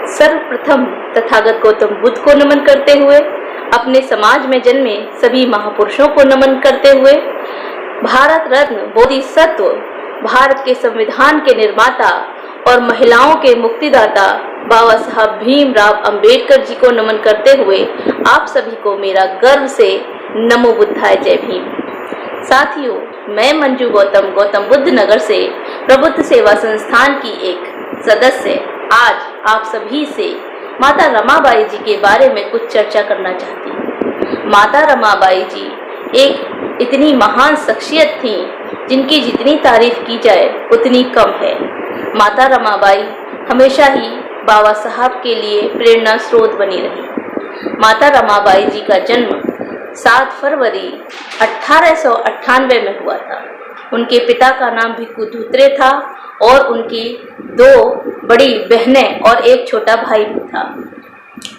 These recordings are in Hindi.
सर्वप्रथम तथागत गौतम बुद्ध को नमन करते हुए, अपने समाज में जन्मे सभी महापुरुषों को नमन करते हुए, भारत रत्न बोधिसत्व, भारत के संविधान के निर्माता और महिलाओं के मुक्तिदाता बाबा साहब भीमराव अंबेडकर जी को नमन करते हुए आप सभी को मेरा गर्व से नमो बुद्धाय जय भीम। साथियों, मैं मंजू गौतम बुद्ध नगर से प्रबुद्ध सेवा संस्थान की एक सदस्य आज आप सभी से माता रमाबाई जी के बारे में कुछ चर्चा करना चाहती हूँ। माता रमाबाई जी एक इतनी महान शख्सियत थी जिनकी जितनी तारीफ की जाए उतनी कम है। माता रमाबाई हमेशा ही बाबा साहब के लिए प्रेरणा स्रोत बनी रही। माता रमाबाई जी का जन्म 7 फरवरी 1898 में हुआ था। उनके पिता का नाम भिक्खू धूतरे था और उनकी 2 बड़ी बहनें और एक छोटा भाई भी था।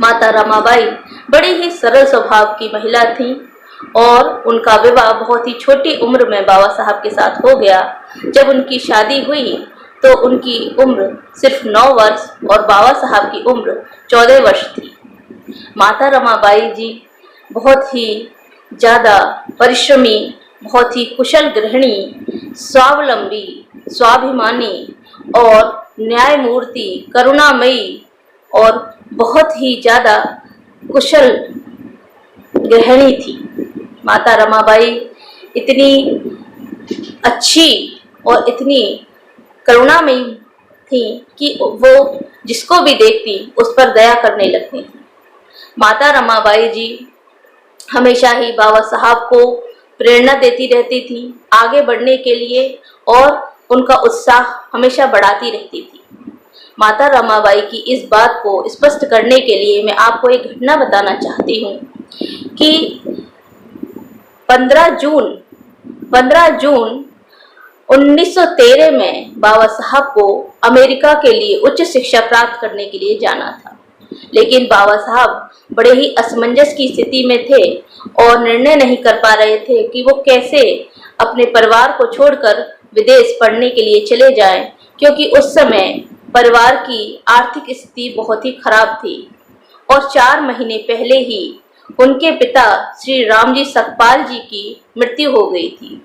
माता रमाबाई बड़ी ही सरल स्वभाव की महिला थी और उनका विवाह बहुत ही छोटी उम्र में बाबा साहब के साथ हो गया। जब उनकी शादी हुई तो उनकी उम्र सिर्फ 9 वर्ष और बाबा साहब की उम्र 14 वर्ष थी। माता रमाबाई जी बहुत ही ज़्यादा परिश्रमी, बहुत ही कुशल गृहिणी, स्वावलंबी, स्वाभिमानी और न्यायमूर्ति, करुणामयी और बहुत ही ज़्यादा कुशल गृहिणी थी। माता रमाबाई इतनी अच्छी और इतनी करुणामयी थी कि वो जिसको भी देखती उस पर दया करने लगती थी। माता रमाबाई जी हमेशा ही बाबा साहब को प्रेरणा देती रहती थी आगे बढ़ने के लिए और उनका उत्साह हमेशा बढ़ाती रहती थी। माता रमाबाई की इस बात को स्पष्ट करने के लिए मैं आपको एक घटना बताना चाहती हूँ कि 15 जून 1913 में बाबा साहब को अमेरिका के लिए उच्च शिक्षा प्राप्त करने के लिए जाना था, लेकिन बाबा साहब बड़े ही असमंजस की स्थिति में थे और निर्णय नहीं कर पा रहे थे कि वो कैसे अपने परिवार को छोड़कर विदेश पढ़ने के लिए चले जाएं, क्योंकि उस समय परिवार की आर्थिक स्थिति बहुत ही खराब थी और 4 महीने पहले ही उनके पिता श्री रामजी सकपाल जी की मृत्यु हो गई थी।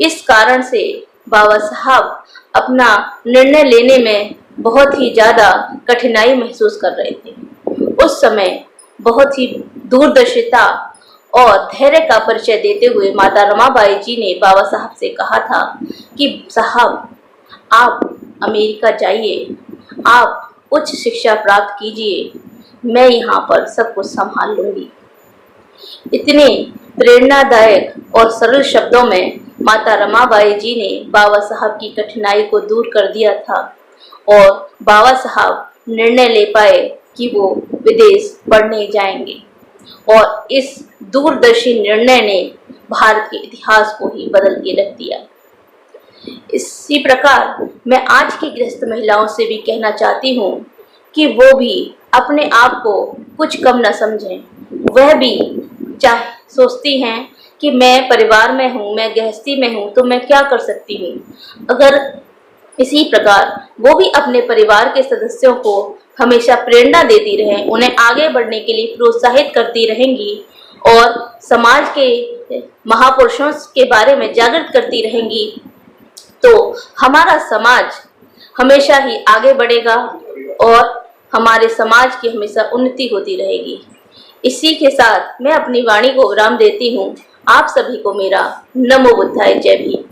इस कारण से बाबा साहब अपना निर्णय लेने में बहुत ही ज़्यादा कठिनाई महसूस कर रहे थे। उस समय बहुत ही दूरदर्शिता और धैर्य का परिचय देते हुए माता रमाबाई जी ने बाबा साहब से कहा था कि साहब, आप अमेरिका जाइए, आप उच्च शिक्षा प्राप्त कीजिए, मैं यहाँ पर सब कुछ संभाल लूँगी। इतने प्रेरणादायक और सरल शब्दों में माता रमाबाई जी ने बाबा साहब की कठिनाई को दूर कर दिया था और बाबा साहब निर्णय ले पाए कि वो विदेश पढ़ने जाएंगे और इस दूरदर्शी निर्णय ने भारत के इतिहास को ही बदल के रख दिया। इसी प्रकार मैं आज की गृहस्थ महिलाओं से भी कहना चाहती हूँ कि वो भी अपने आप को कुछ कम न समझें। वह भी चाहे सोचती हैं कि मैं परिवार में हूँ, मैं गृहस्थी में हूँ, तो मैं क्या कर सकती हूँ। अगर इसी प्रकार वो भी अपने परिवार के सदस्यों को हमेशा प्रेरणा देती रहें, उन्हें आगे बढ़ने के लिए प्रोत्साहित करती रहेंगी और समाज के महापुरुषों के बारे में जागृत करती रहेंगी, तो हमारा समाज हमेशा ही आगे बढ़ेगा और हमारे समाज की हमेशा उन्नति होती रहेगी। इसी के साथ मैं अपनी वाणी को विराम देती हूँ। आप सभी को मेरा नमो बुद्धाय जय भीम।